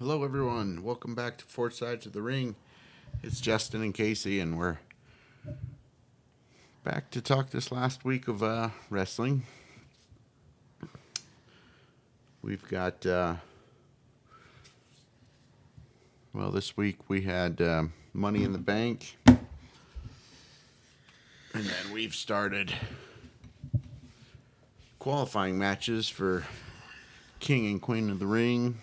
Hello, everyone. Welcome back to Four Sides of the Ring. It's Justin and Casey, and we're back to talk this last week of wrestling. We've got, this week we had Money in the Bank, and then we've started qualifying matches for King and Queen of the Ring.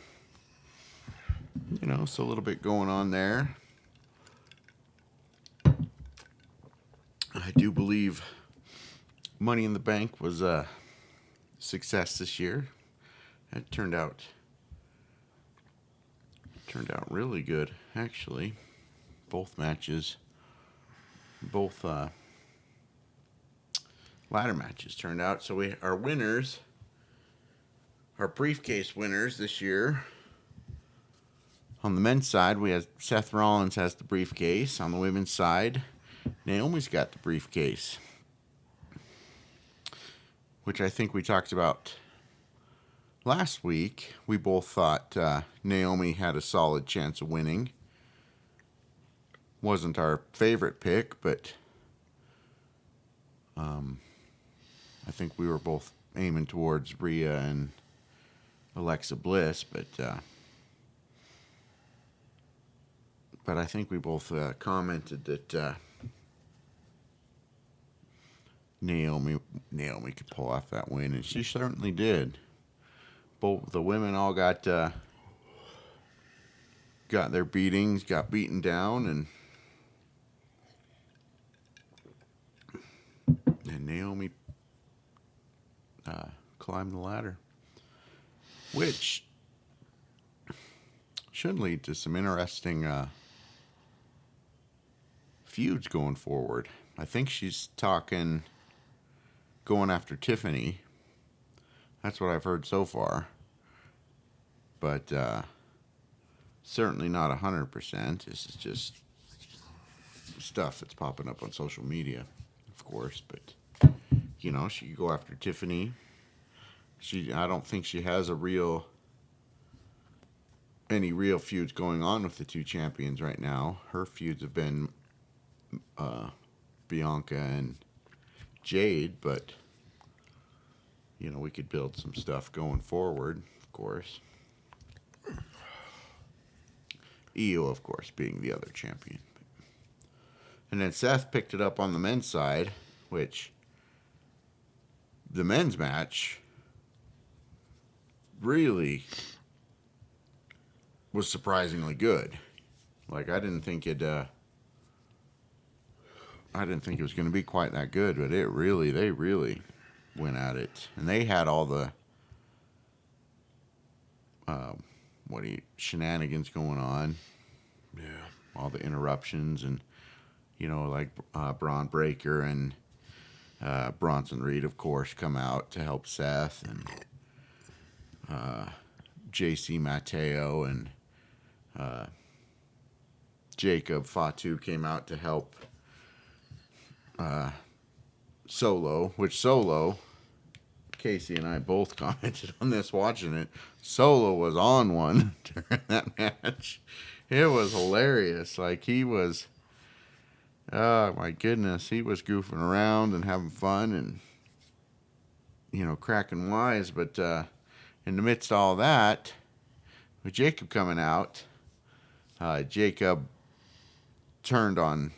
So a little bit going on there. I do believe Money in the Bank was a success this year. It turned out really good, actually. Both matches, both ladder matches turned out. So our winners, our briefcase winners this year. On the men's side, we have Seth Rollins has the briefcase. On the women's side, Naomi's got the briefcase, which I think we talked about last week. We both thought Naomi had a solid chance of winning. Wasn't our favorite pick, but I think we were both aiming towards Rhea and Alexa Bliss, but I think we both commented that Naomi could pull off that win, and she certainly did. Both the women all got their beatings, got beaten down, and Naomi climbed the ladder, which should lead to some interesting feuds going forward. I think she's talking going after Tiffany. That's what I've heard so far. But certainly not 100%. This is just stuff that's popping up on social media, of course. But, she could go after Tiffany. I don't think she has any real feuds going on with the two champions right now. Her feuds have been Bianca and Jade, but we could build some stuff going forward, of course. Io, of course, being the other champion. And then Seth picked it up on the men's side, which the men's match really was surprisingly good. Like, I didn't think it was going to be quite that good, but they really went at it. And they had all the shenanigans going on. Yeah. All the interruptions and, like Braun Breaker and Bronson Reed, of course, come out to help Seth, and JC Mateo and Jacob Fatu came out to help Solo, which Solo, Casey and I both commented on this watching it. Solo was on one during that match. It was hilarious. Like, he was, oh my goodness, he was goofing around and having fun and, cracking wise. But in the midst of all that, with Jacob coming out, Jacob turned on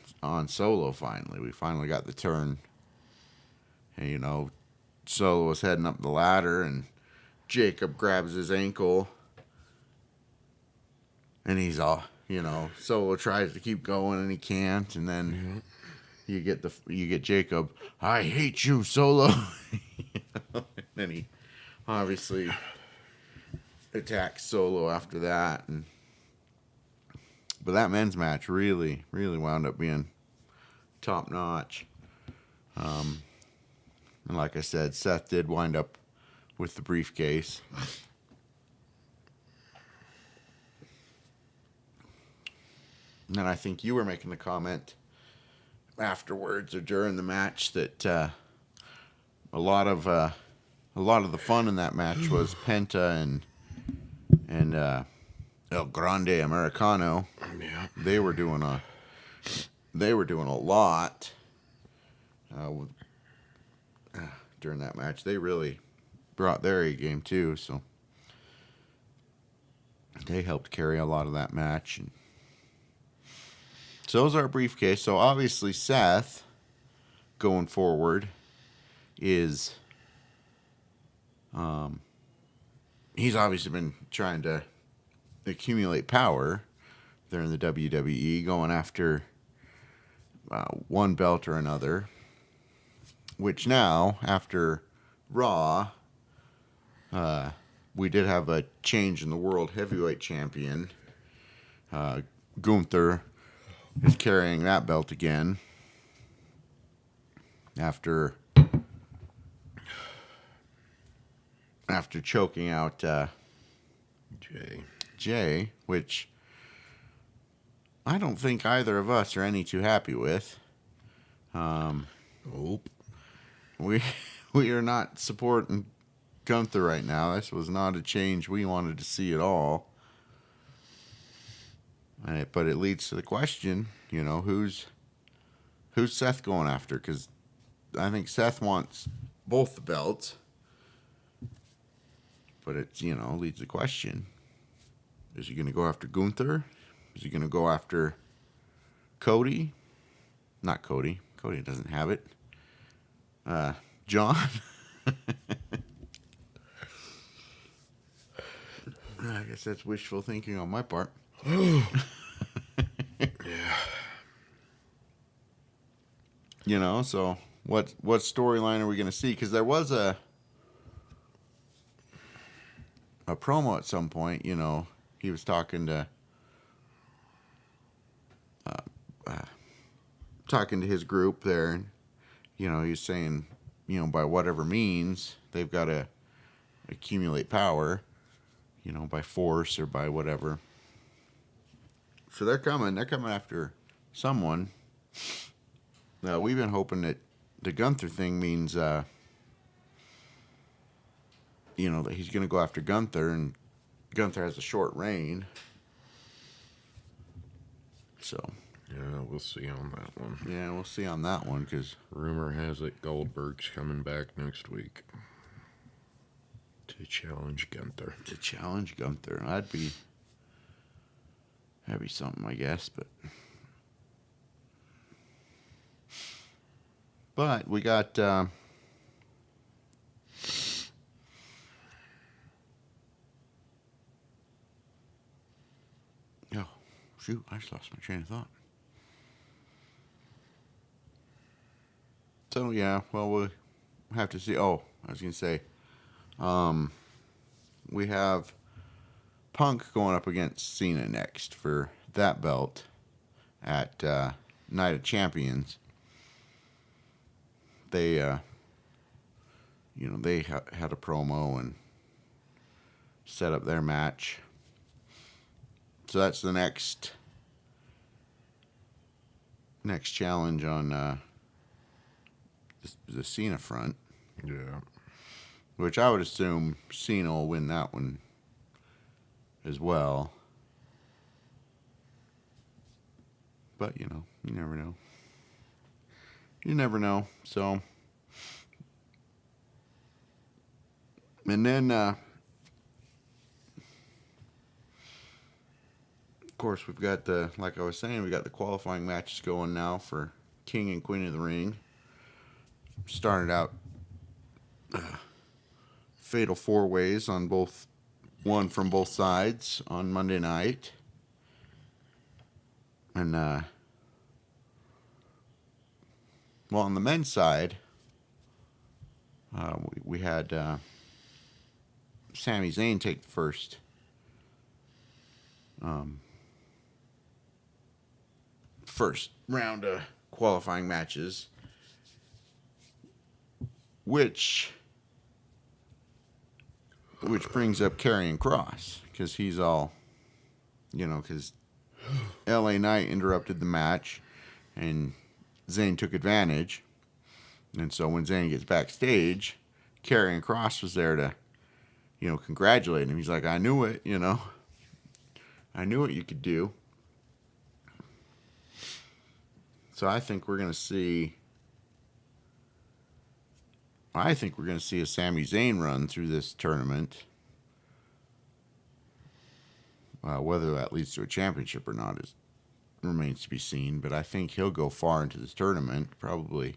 Solo finally. We finally got the turn. And, Solo was heading up the ladder, and Jacob grabs his ankle. And he's all, Solo tries to keep going, and he can't. And then you get Jacob, I hate you, Solo. And then he obviously attacks Solo after that. But that men's match really, really wound up being top notch. And like I said, Seth did wind up with the briefcase. And then I think you were making the comment afterwards or during the match that a lot of the fun in that match was Penta and El Grande Americano. Yeah. They were doing a lot during that match. They really brought their A game too, so they helped carry a lot of that match. And so those are our briefcase. So obviously Seth, going forward, is he's obviously been trying to accumulate power there in the WWE, going after one belt or another. Which now, after Raw, we did have a change in the World Heavyweight Champion. Gunther is carrying that belt again after choking out Jay, which I don't think either of us are any too happy with. Nope. We are not supporting Gunther right now. This was not a change we wanted to see at all. But it leads to the question, who's Seth going after? Because I think Seth wants both the belts. But it, leads to the question. Is he going to go after Gunther? Is he going to go after Cody? Not Cody. Cody doesn't have it. John? I guess that's wishful thinking on my part. Yeah. So what storyline are we going to see? Because there was a promo at some point, he was talking to his group there, and, he's saying, by whatever means, they've got to accumulate power, by force or by whatever. So they're coming after someone. We've been hoping that the Gunther thing means, that he's going to go after Gunther, and Gunther has a short reign. So. Yeah, we'll see on that one. Yeah, we'll see on that one, because rumor has it Goldberg's coming back next week to challenge Gunther. That'd be something, I guess, but we got oh shoot, I just lost my train of thought. So yeah, well, we'll have to see. Oh, I was gonna say, we have Punk going up against Cena next for that belt at Night of Champions. They, they had a promo and set up their match. So that's the next challenge on the Cena front. Yeah. Which I would assume Cena will win that one as well. But, you never know. You never know. So, and then, of course, we've got like I was saying, we got the qualifying matches going now for King and Queen of the Ring. Started out fatal four ways on one from both sides on Monday night. And, on the men's side, we had Sami Zayn take the first round of qualifying matches, which brings up Karrion Kross, because he's all, because LA Knight interrupted the match and Zayn took advantage. And so when Zayn gets backstage, Karrion Kross was there to, congratulate him. He's like, I knew it, I knew what you could do. So I think we're going to see a Sami Zayn run through this tournament. Whether that leads to a championship or not remains to be seen. But I think he'll go far into this tournament, probably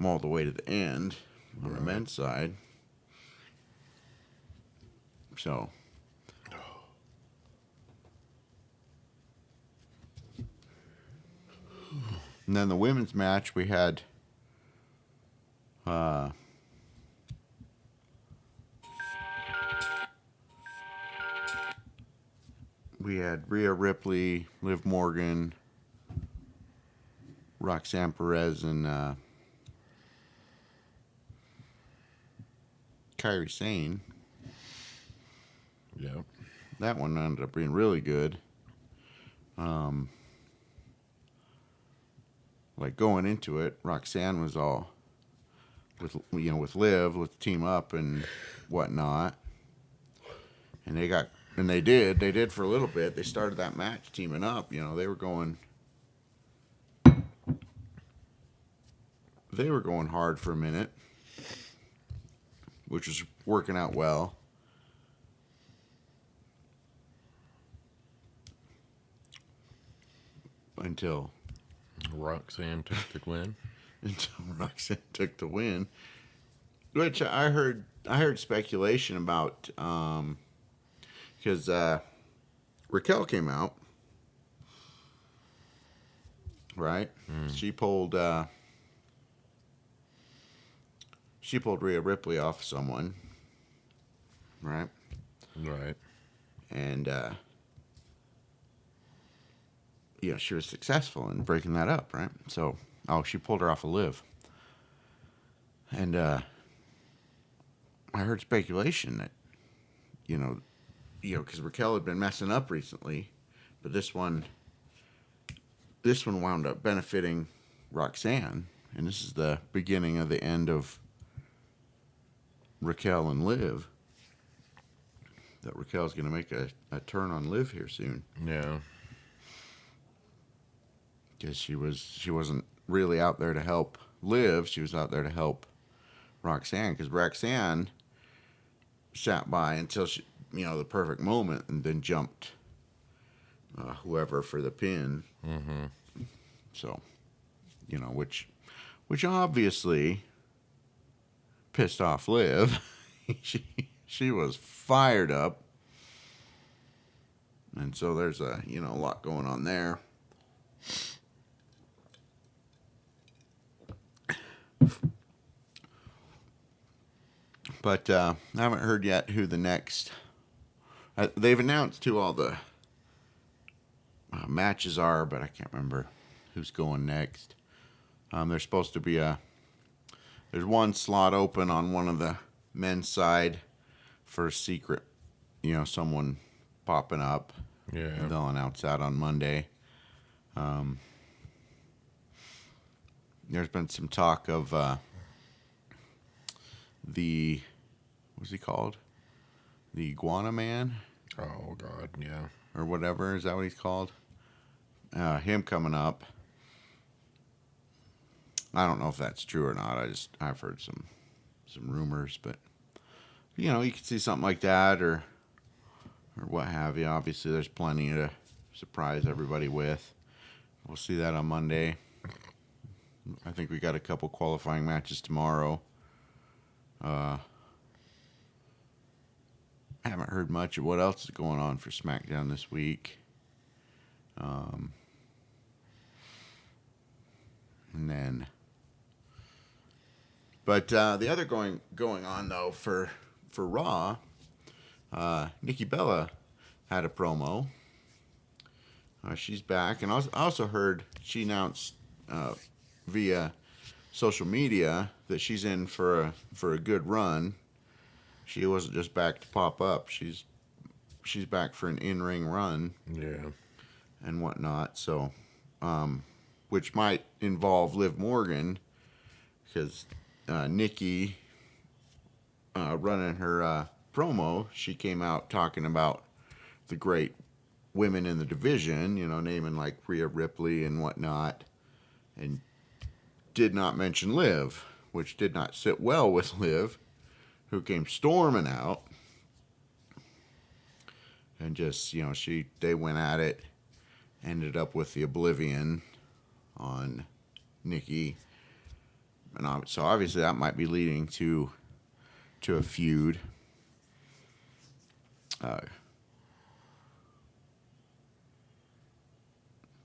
all the way to the end on the men's side. So, and then the women's match, we had Rhea Ripley, Liv Morgan, Roxanne, Perez, and Kairi Sane. Yep. That one ended up being really good. Like going into it, Roxanne was all with Liv, let's team up and whatnot. And they did for a little bit. They started that match teaming up. They were going hard for a minute, which was working out well. Until Roxanne took the win. Took the win, which I heard speculation about because Raquel came out, right? She pulled Rhea Ripley off someone, right? Right. And she was successful in breaking that up, right? So, she pulled her off of Liv. And I heard speculation that, because Raquel had been messing up recently, but this one wound up benefiting Roxanne, and this is the beginning of the end of Raquel and Liv. That Raquel's going to make a turn on Liv here soon. Yeah. Because she wasn't really out there to help Liv. She was out there to help Roxanne. Because Roxanne sat by until she, the perfect moment, and then jumped whoever for the pin. Mm-hmm. So, which obviously pissed off Liv. she was fired up, and so there's a lot going on there. But I haven't heard yet who the next. They've announced who all the matches are, but I can't remember who's going next. There's supposed to be there's one slot open on one of the men's side for a secret, someone popping up. Yeah. They'll announce that on Monday. There's been some talk of what's he called? The Iguana Man? Oh, God, yeah. Or whatever. Is that what he's called? Him coming up. I don't know if that's true or not. I've heard some rumors, but you could see something like that or what have you. Obviously, there's plenty to surprise everybody with. We'll see that on Monday. I think we got a couple qualifying matches tomorrow. I haven't heard much of what else is going on for SmackDown this week. And then, but the other going on though for Raw, Nikki Bella had a promo. She's back, and I also heard she announced via social media that she's in for a good run. She wasn't just back to pop up. She's back for an in-ring run. Yeah. And whatnot. So, which might involve Liv Morgan, because Nikki running her promo, she came out talking about the great women in the division, naming like Rhea Ripley and whatnot, and did not mention Liv, which did not sit well with Liv, who came storming out. And just, they went at it, ended up with the Oblivion on Nikki. And so obviously that might be leading to a feud.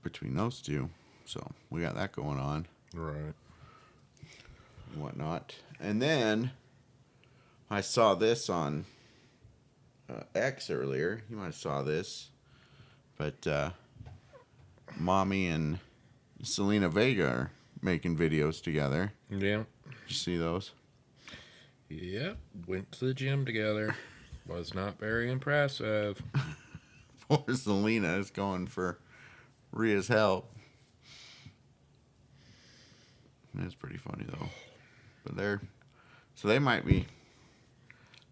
Between those two. So we got that going on. Right. And whatnot. And then I saw this on X earlier. You might have saw this. But Mommy and Selena Vega are making videos together. Yeah. Did you see those? Yep. Went to the gym together. Was not very impressive. Poor Selena is going for Rhea's help. It's pretty funny though. But they might be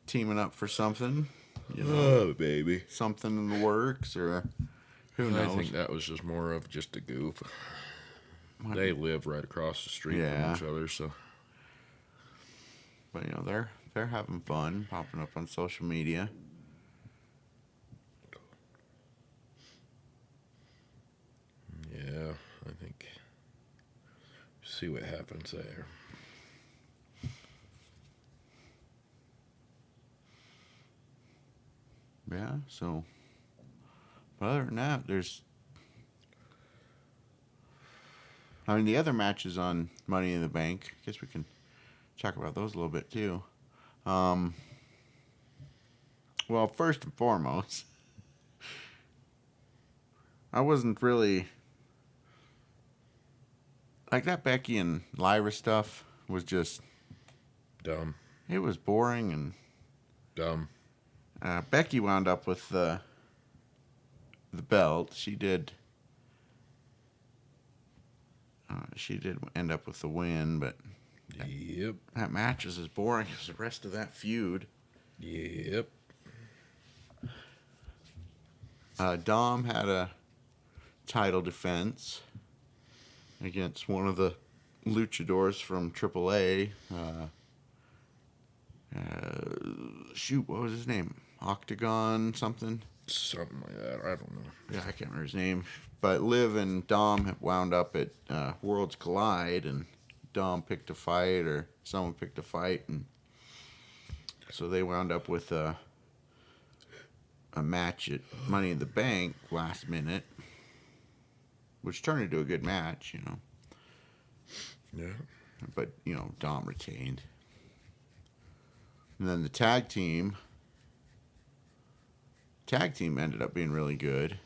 teaming up for something. Oh, baby. Something in the works, or who knows? I think that was just more of just a goof. They live right across the street from each other, so. But they're having fun, popping up on social media. Yeah, I think. See what happens there. Yeah, so. But other than that, the other matches on Money in the Bank, I guess we can talk about those a little bit too. Well, first and foremost, I wasn't really like that Becky and Lyra stuff was just dumb. It was boring and dumb. Becky wound up with the belt. She did end up with the win, but Yep. that match is as boring as the rest of that feud. Yep. Dom had a title defense against one of the luchadors from AAA. Shoot, what was his name? Octagon something? Something like that. I don't know. Yeah, I can't remember his name. But Liv and Dom have wound up at Worlds Collide, and Dom picked a fight, or someone picked a fight, and so they wound up with a match at Money in the Bank last minute, which turned into a good match, Yeah. But, Dom retained. And then the tag team ended up being really good.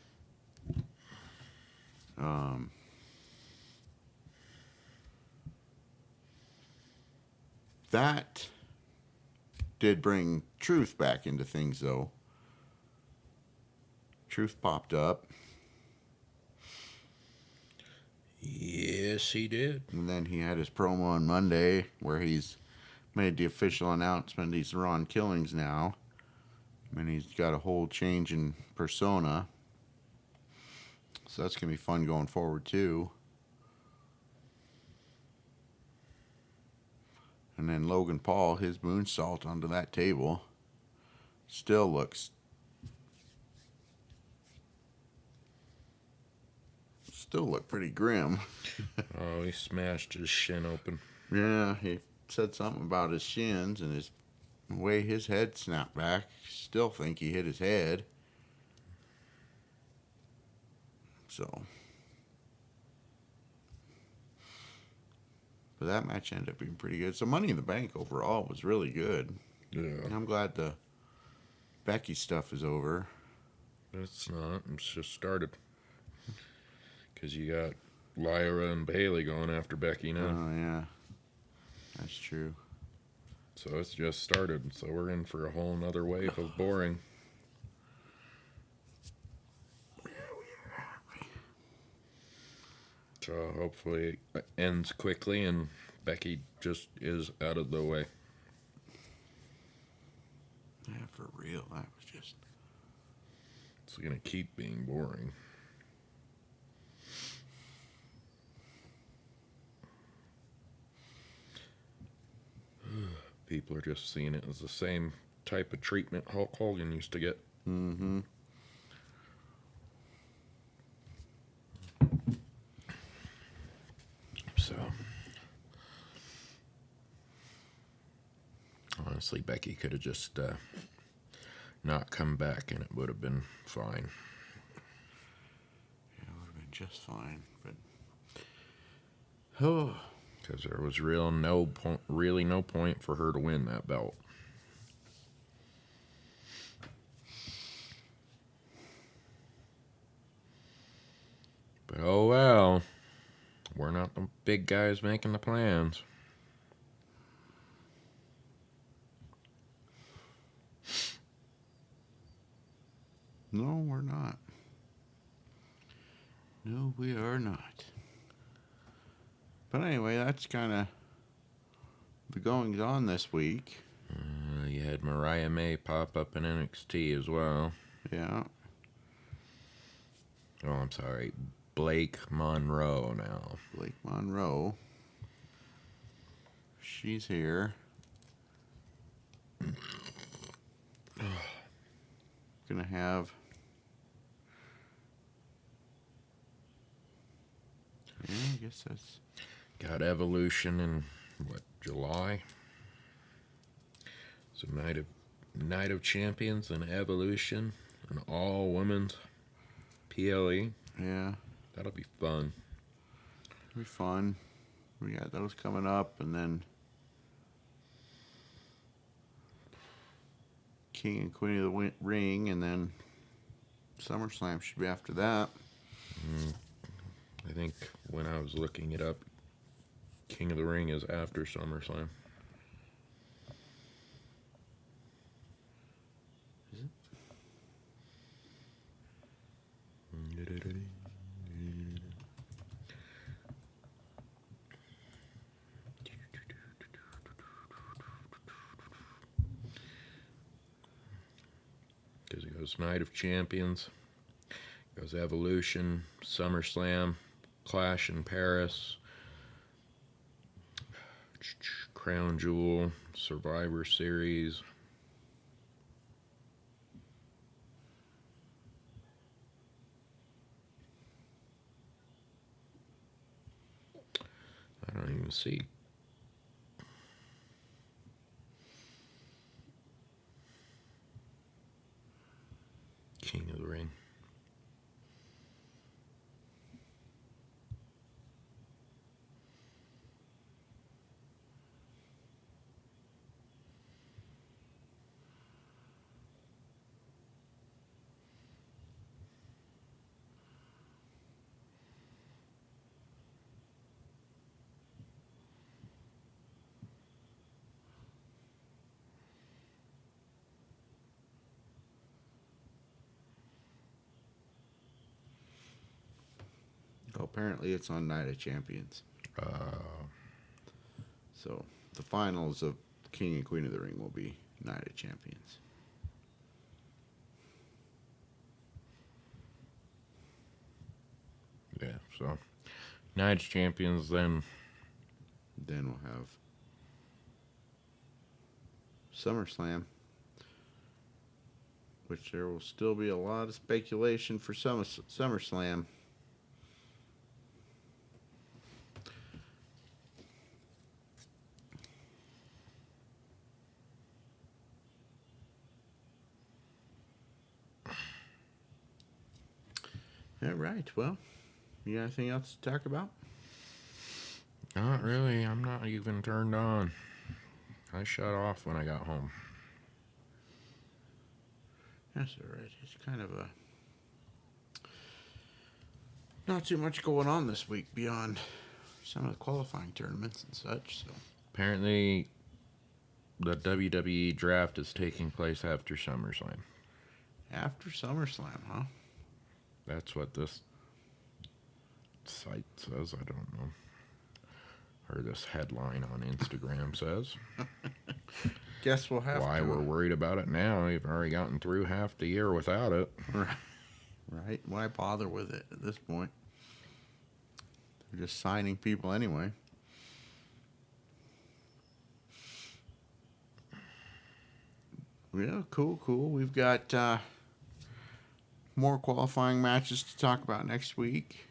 That did bring Truth back into things, though. Truth popped up. Yes, he did. And then he had his promo on Monday where he's made the official announcement he's Ron Killings now. And he's got a whole change in persona. So that's going to be fun going forward, too. And then Logan Paul, his moonsault onto that table, still looked pretty grim. Oh, he smashed his shin open. Yeah, he said something about his shins and the way his head snapped back. Still think he hit his head. So. But that match ended up being pretty good. So Money in the Bank overall was really good. Yeah. And I'm glad the Becky stuff is over. It's not. It's just started. Because you got Lyra and Bailey going after Becky now. Oh, yeah. That's true. So it's just started. So we're in for a whole nother wave of boring. So hopefully it ends quickly and Becky just is out of the way. Yeah, for real. That was just... It's going to keep being boring. People are just seeing it as the same type of treatment Hulk Hogan used to get. Mm-hmm. So, honestly, Becky could have just not come back and it would have been fine. Yeah, it would have been just fine, but oh, Because there was really no point for her to win that belt. But oh well, we're not the big guys making the plans. no, we're not. No, we are not. But anyway, that's kind of the goings on this week. You had Mariah May pop up in NXT as well. Yeah. Oh, I'm sorry. Blake Monroe now. Blake Monroe. She's here. Gonna have. Yeah, I guess that's. Got Evolution in, July? So Night of Champions and Evolution. An all-women's PLE. Yeah. That'll be fun. It'll be fun. We got those coming up, and then King and Queen of the Ring, and then SummerSlam should be after that. I think when I was looking it up, King of the Ring is after SummerSlam. Is it? Because it goes Night of Champions, goes Evolution, SummerSlam, Clash in Paris, Crown Jewel, Survivor Series. I don't even see. King of the Ring. Oh, apparently it's on Night of Champions. So the finals of King and Queen of the Ring will be Night of Champions. Yeah, so Night of Champions, then Then we'll have SummerSlam, which there will still be a lot of speculation for SummerSlam. All right. Well, you got anything else to talk about? not really. I'm not even turned on. I shut off when I got home. That's all right. It's kind of a not too much going on this week beyond some of the qualifying tournaments and such. So Apparently, the WWE draft is taking place after SummerSlam. after SummerSlam, huh? That's what this site says. I don't know. Or this headline on Instagram says. Guess we'll have Why to. we're worried about it now. We've already gotten through half the year without it. right? Why bother with it at this point? They're just signing people anyway. Yeah, cool. We've got more qualifying matches to talk about next week.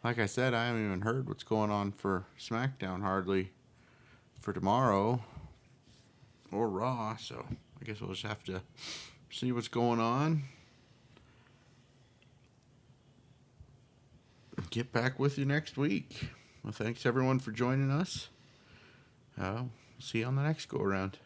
Like I said, I haven't even heard what's going on for SmackDown hardly for tomorrow or Raw, so I guess we'll just have to see what's going on. Get back with you next week. Well, thanks everyone for joining us. See you on the next go around.